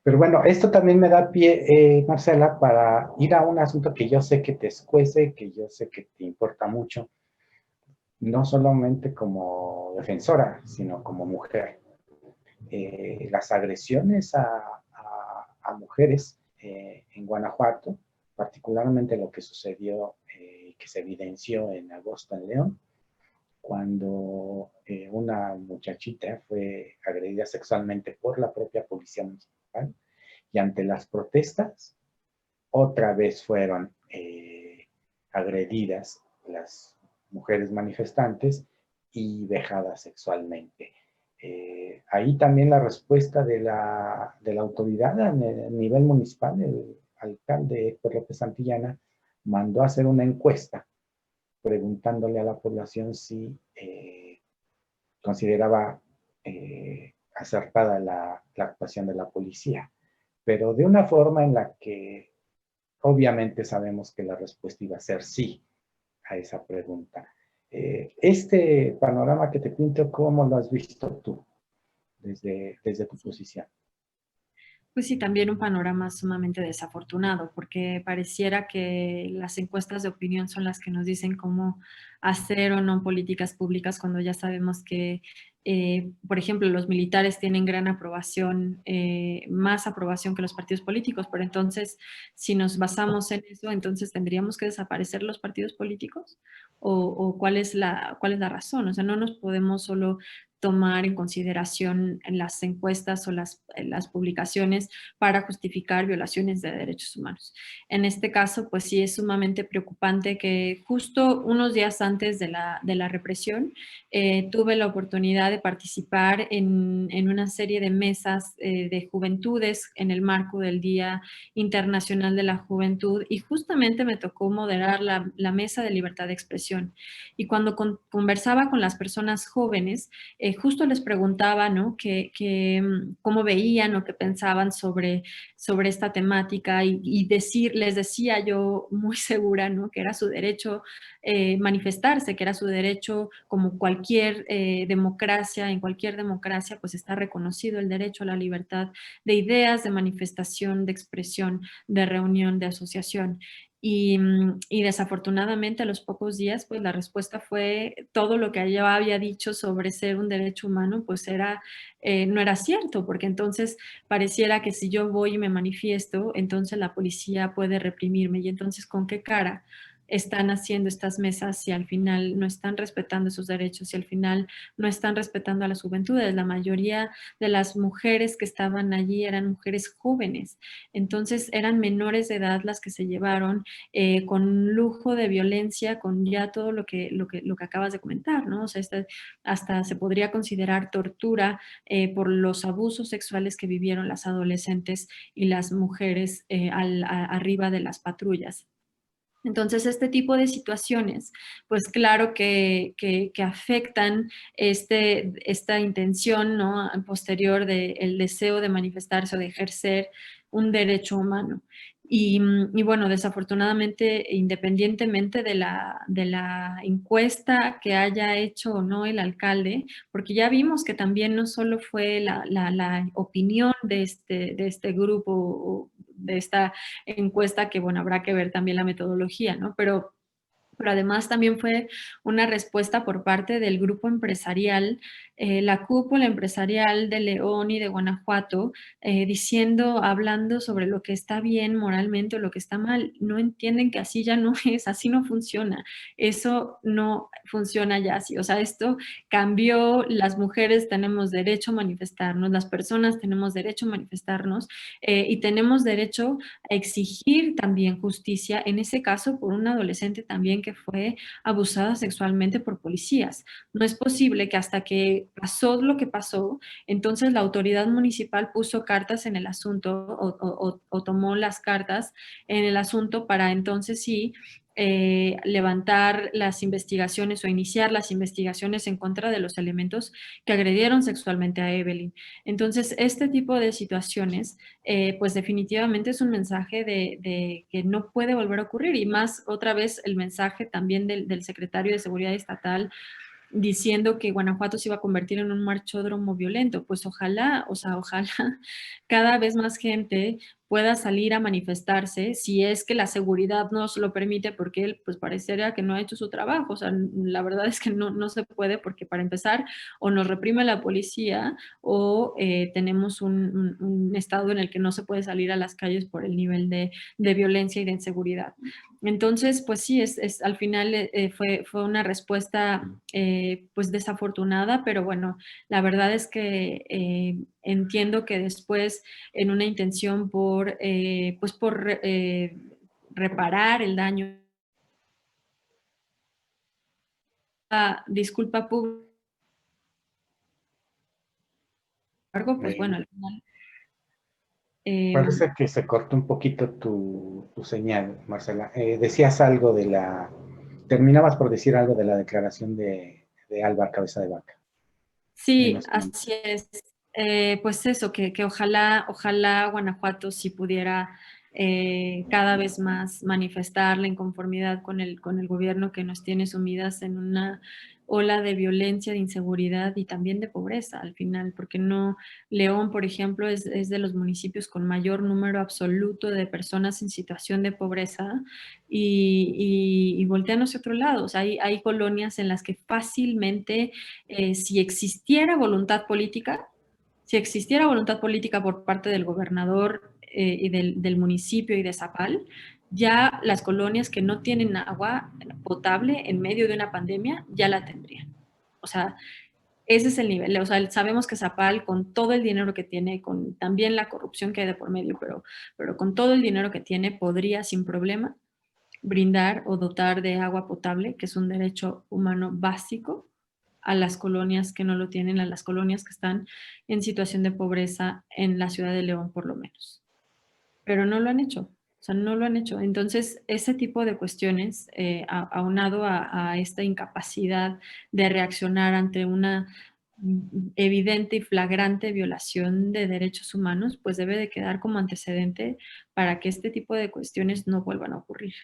Pero bueno, esto también me da pie, Marcela, para ir a un asunto que yo sé que te escuece, que yo sé que te importa mucho, no solamente como defensora, sino como mujer. Las agresiones a mujeres en Guanajuato, particularmente lo que sucedió, que se evidenció en agosto en León, cuando una muchachita fue agredida sexualmente por la propia policía municipal, y ante las protestas, otra vez fueron agredidas las mujeres manifestantes y vejadas sexualmente. Ahí también la respuesta de la autoridad a nivel municipal, el alcalde Héctor López Santillana, mandó a hacer una encuesta preguntándole a la población si consideraba acertada la actuación de la policía, pero de una forma en la que obviamente sabemos que la respuesta iba a ser sí a esa pregunta. Este panorama que te pinto, ¿cómo lo has visto tú desde tu posición? Pues sí, también un panorama sumamente desafortunado, porque pareciera que las encuestas de opinión son las que nos dicen cómo hacer o no políticas públicas cuando ya sabemos que, por ejemplo, los militares tienen gran aprobación, más aprobación que los partidos políticos, pero entonces, si nos basamos en eso, entonces tendríamos que desaparecer los partidos políticos o cuál es la razón. O sea, no nos podemos solo tomar en consideración en las encuestas o las publicaciones para justificar violaciones de derechos humanos. En este caso, pues sí es sumamente preocupante que justo unos días antes de la represión tuve la oportunidad de participar en una serie de mesas de juventudes en el marco del Día Internacional de la Juventud y justamente me tocó moderar la mesa de libertad de expresión. Y cuando conversaba con las personas jóvenes, justo les preguntaba, ¿no? Cómo veían o qué pensaban sobre esta temática y les decía yo muy segura, ¿no? Que era su derecho manifestarse, que era su derecho como cualquier democracia, en cualquier democracia pues está reconocido el derecho a la libertad de ideas, de manifestación, de expresión, de reunión, de asociación. Y desafortunadamente a los pocos días, pues la respuesta fue todo lo que yo había dicho sobre ser un derecho humano, pues no era cierto, porque entonces pareciera que si yo voy y me manifiesto, entonces la policía puede reprimirme. Y entonces, ¿con qué cara están haciendo estas mesas si al final no están respetando sus derechos, si al final no están respetando a las juventudes? La mayoría de las mujeres que estaban allí eran mujeres jóvenes, entonces eran menores de edad las que se llevaron con lujo de violencia, con ya todo lo que acabas de comentar, ¿no? O sea, hasta se podría considerar tortura por los abusos sexuales que vivieron las adolescentes y las mujeres arriba de las patrullas. Entonces, este tipo de situaciones, pues claro que afectan esta intención, ¿no? Posterior del deseo de manifestarse o de ejercer un derecho humano. Y bueno, desafortunadamente, independientemente de la encuesta que haya hecho o no el alcalde, porque ya vimos que también no solo fue la opinión de este grupo, de esta encuesta, que bueno, habrá que ver también la metodología, ¿no? Pero además también fue una respuesta por parte del grupo empresarial, la cúpula empresarial de León y de Guanajuato, hablando sobre lo que está bien moralmente o lo que está mal. No entienden que así ya no es, así no funciona. Eso no funciona ya así. O sea, esto cambió, las mujeres tenemos derecho a manifestarnos, las personas tenemos derecho a manifestarnos y tenemos derecho a exigir también justicia, en ese caso por un adolescente también que fue abusada sexualmente por policías. No es posible que hasta que pasó lo que pasó, entonces la autoridad municipal puso cartas en el asunto o tomó las cartas en el asunto para entonces sí levantar las investigaciones o iniciar las investigaciones en contra de los elementos que agredieron sexualmente a Evelyn. Entonces, este tipo de situaciones pues definitivamente es un mensaje de que no puede volver a ocurrir, y más otra vez el mensaje también del secretario de Seguridad Estatal diciendo que Guanajuato se iba a convertir en un marchódromo violento. Pues ojalá, o sea, ojalá cada vez más gente pueda salir a manifestarse, si es que la seguridad nos lo permite, porque él pues parecería que no ha hecho su trabajo. O sea, la verdad es que no se puede, porque para empezar o nos reprime la policía o tenemos un estado en el que no se puede salir a las calles por el nivel de violencia y de inseguridad. Entonces, pues sí, al final fue una respuesta pues desafortunada, pero bueno, la verdad es que entiendo que después en una intención por reparar el daño, disculpa pública, pues Eh, bueno, al final eh, Parece que se cortó un poquito tu señal, Marcela. Decías algo terminabas por decir algo de la declaración de Álvaro Cabeza de Vaca. En sí, los así es. Pues eso, que ojalá Guanajuato sí pudiera cada vez más manifestar la inconformidad con el gobierno que nos tiene sumidas en una ola de violencia, de inseguridad y también de pobreza al final, porque no, León, por ejemplo, es de los municipios con mayor número absoluto de personas en situación de pobreza y voltean hacia otro lado. O sea, hay colonias en las que fácilmente si existiera voluntad política, si existiera voluntad política por parte del gobernador y del municipio y de Zapal, ya las colonias que no tienen agua potable en medio de una pandemia ya la tendrían. O sea, ese es el nivel. O sea, sabemos que Zapal, con todo el dinero que tiene, con también la corrupción que hay de por medio, pero con todo el dinero que tiene, podría sin problema brindar o dotar de agua potable, que es un derecho humano básico, a las colonias que no lo tienen, a las colonias que están en situación de pobreza en la ciudad de León, por lo menos. Pero no lo han hecho, o sea, no lo han hecho. Entonces, ese tipo de cuestiones, aunado a esta incapacidad de reaccionar ante una evidente y flagrante violación de derechos humanos, pues debe de quedar como antecedente para que este tipo de cuestiones no vuelvan a ocurrir.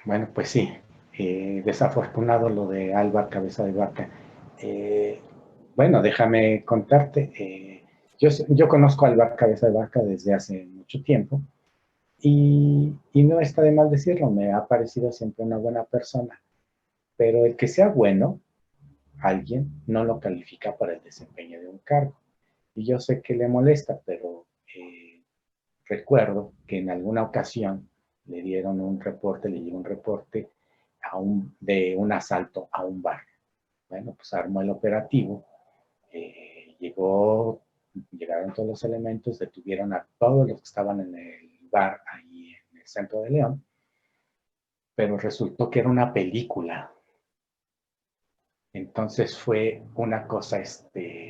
Bueno, pues sí, desafortunado lo de Álvar Cabeza de Vaca. Eh, bueno, déjame contarte, yo conozco a Álvar Cabeza de Vaca desde hace mucho tiempo y no está de mal decirlo, me ha parecido siempre una buena persona, pero el que sea bueno, alguien no lo califica para el desempeño de un cargo. Y yo sé que le molesta, pero recuerdo que en alguna ocasión le dieron un reporte, le llegó un reporte de un asalto a un bar. Bueno, pues armó el operativo, llegaron todos los elementos, detuvieron a todos los que estaban en el bar ahí en el centro de León, pero resultó que era una película. Entonces fue una cosa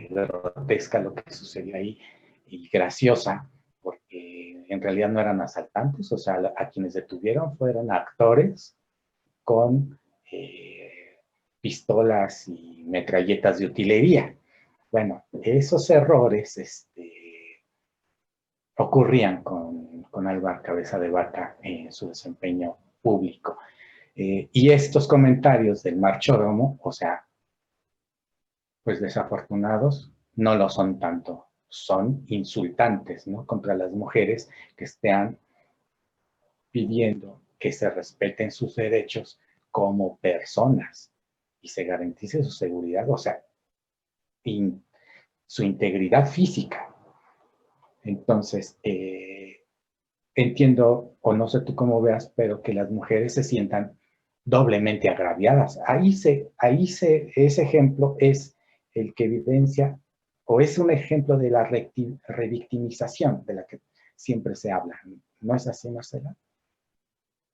grotesca lo que sucedió ahí y graciosa, porque en realidad no eran asaltantes, o sea, a quienes detuvieron fueron actores con pistolas y metralletas de utilería. Bueno, esos errores ocurrían con Álvar Cabeza de Vaca en su desempeño público. Y estos comentarios del marchódromo, o sea, pues desafortunados, no lo son tanto, son insultantes, ¿no? Contra las mujeres que estén pidiendo que se respeten sus derechos como personas y se garantice su seguridad, o sea, su integridad física. Entonces, entiendo, o no sé tú cómo veas, pero que las mujeres se sientan doblemente agraviadas. Ese ejemplo es el que evidencia, o es un ejemplo de la revictimización de la que siempre se habla. ¿No es así, Marcela?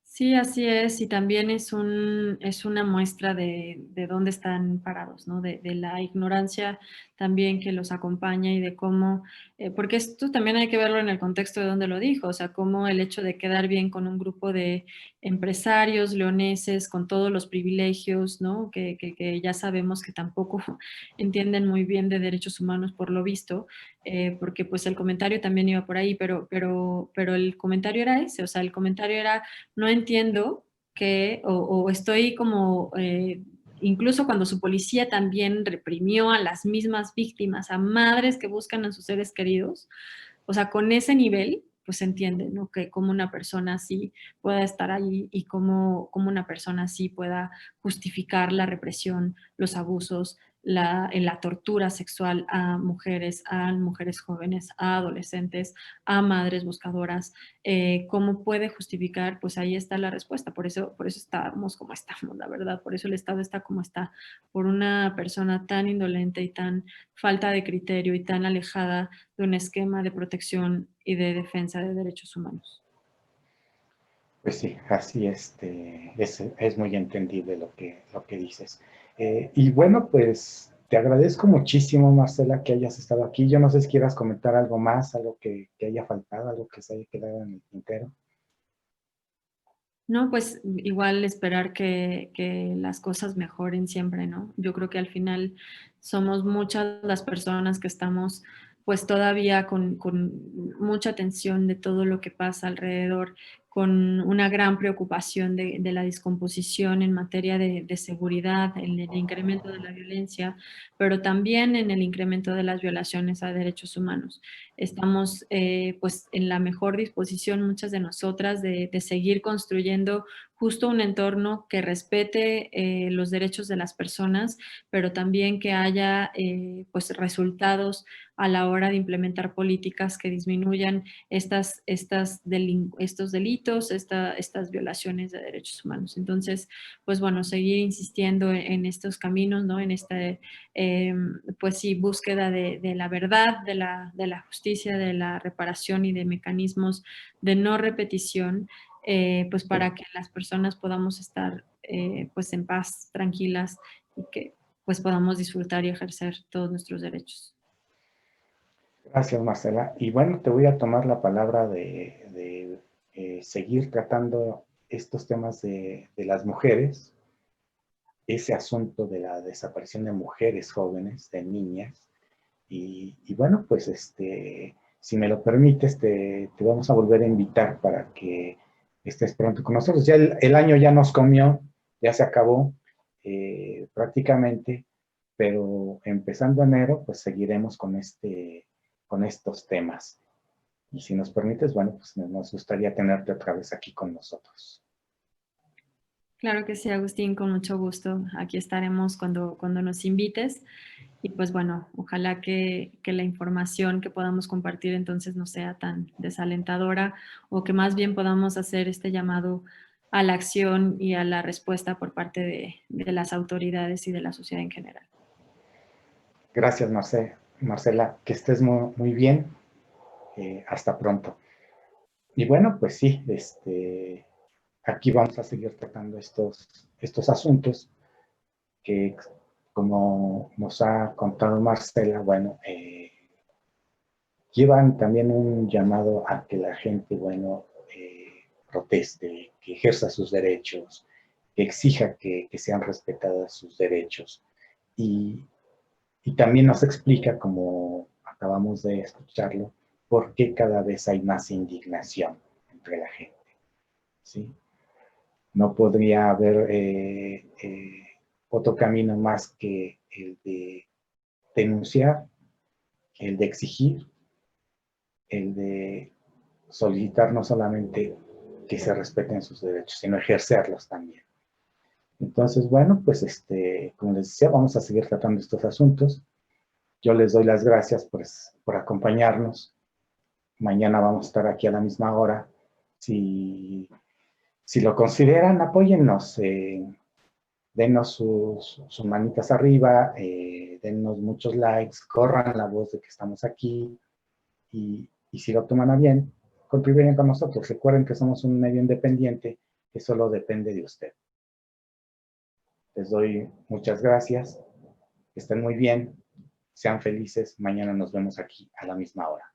Sí, así es, y también es una muestra de dónde están parados, ¿no? De la ignorancia también que los acompaña y de cómo, porque esto también hay que verlo en el contexto de dónde lo dijo, o sea, cómo el hecho de quedar bien con un grupo de empresarios leoneses con todos los privilegios, ¿no? Que ya sabemos que tampoco entienden muy bien de derechos humanos por lo visto, porque pues el comentario también iba por ahí, pero el comentario era ese, o sea, el comentario era no entiendo que, o estoy como, incluso cuando su policía también reprimió a las mismas víctimas, a madres que buscan a sus seres queridos, o sea, con ese nivel, pues se entiende, ¿no? Que como una persona así pueda estar ahí y cómo una persona así pueda justificar la represión, los abusos, la tortura sexual a mujeres jóvenes, a adolescentes, a madres buscadoras, ¿cómo puede justificar? Pues ahí está la respuesta. Por eso estamos como estamos, la verdad. Por eso el Estado está como está. Por una persona tan indolente y tan falta de criterio y tan alejada de un esquema de protección y de defensa de derechos humanos. Pues sí, así es muy entendible lo que dices. Y bueno, pues te agradezco muchísimo, Marcela, que hayas estado aquí. Yo no sé si quieras comentar algo más, algo que haya faltado, algo que se haya quedado en el tintero. No, pues igual esperar que las cosas mejoren siempre, ¿no? Yo creo que al final somos muchas las personas que estamos pues todavía con mucha atención de todo lo que pasa alrededor, con una gran preocupación de la descomposición en materia de seguridad, en el incremento de la violencia, pero también en el incremento de las violaciones a derechos humanos. Estamos pues en la mejor disposición muchas de nosotras de seguir construyendo justo un entorno que respete los derechos de las personas, pero también que haya pues resultados a la hora de implementar políticas que disminuyan estos delitos, estas violaciones de derechos humanos. Entonces, pues bueno, seguir insistiendo en estos caminos, ¿no? En eh, pues sí, búsqueda de la verdad, de la justicia, de la reparación y de mecanismos de no repetición, pues Sí. para que las personas podamos estar pues en paz, tranquilas y que pues podamos disfrutar y ejercer todos nuestros derechos. Gracias, Marcela. Y bueno, te voy a tomar la palabra seguir tratando estos temas de las mujeres ese asunto de la desaparición de mujeres jóvenes, de niñas. Y bueno, pues si me lo permites, te vamos a volver a invitar para que estés pronto con nosotros. Ya el año ya nos comió, ya se acabó prácticamente, pero empezando enero, pues seguiremos con estos temas. Y si nos permites, bueno, pues nos gustaría tenerte otra vez aquí con nosotros. Claro que sí, Agustín, con mucho gusto. Aquí estaremos cuando nos invites. Y pues bueno, ojalá que la información que podamos compartir entonces no sea tan desalentadora o que más bien podamos hacer este llamado a la acción y a la respuesta por parte de las autoridades y de la sociedad en general. Gracias, Marcela, que estés muy bien. Hasta pronto. Y bueno, pues sí, aquí vamos a seguir tratando estos asuntos que, como nos ha contado Marcela, bueno, llevan también un llamado a que la gente, bueno, proteste, que ejerza sus derechos, que exija que sean respetadas sus derechos. Y, y también nos explica, como acabamos de escucharlo, por qué cada vez hay más indignación entre la gente. ¿Sí? No podría haber otro camino más que el de denunciar, el de exigir, el de solicitar no solamente que se respeten sus derechos, sino ejercerlos también. Entonces, bueno, pues como les decía, vamos a seguir tratando estos asuntos. Yo les doy las gracias por acompañarnos. Mañana vamos a estar aquí a la misma hora. Si lo consideran, apóyennos. Denos sus manitas arriba, denos muchos likes, corran la voz de que estamos aquí y si lo toman a bien, contribuyen con nosotros. Recuerden que somos un medio independiente que solo depende de usted. Les doy muchas gracias, que estén muy bien, sean felices, mañana nos vemos aquí a la misma hora.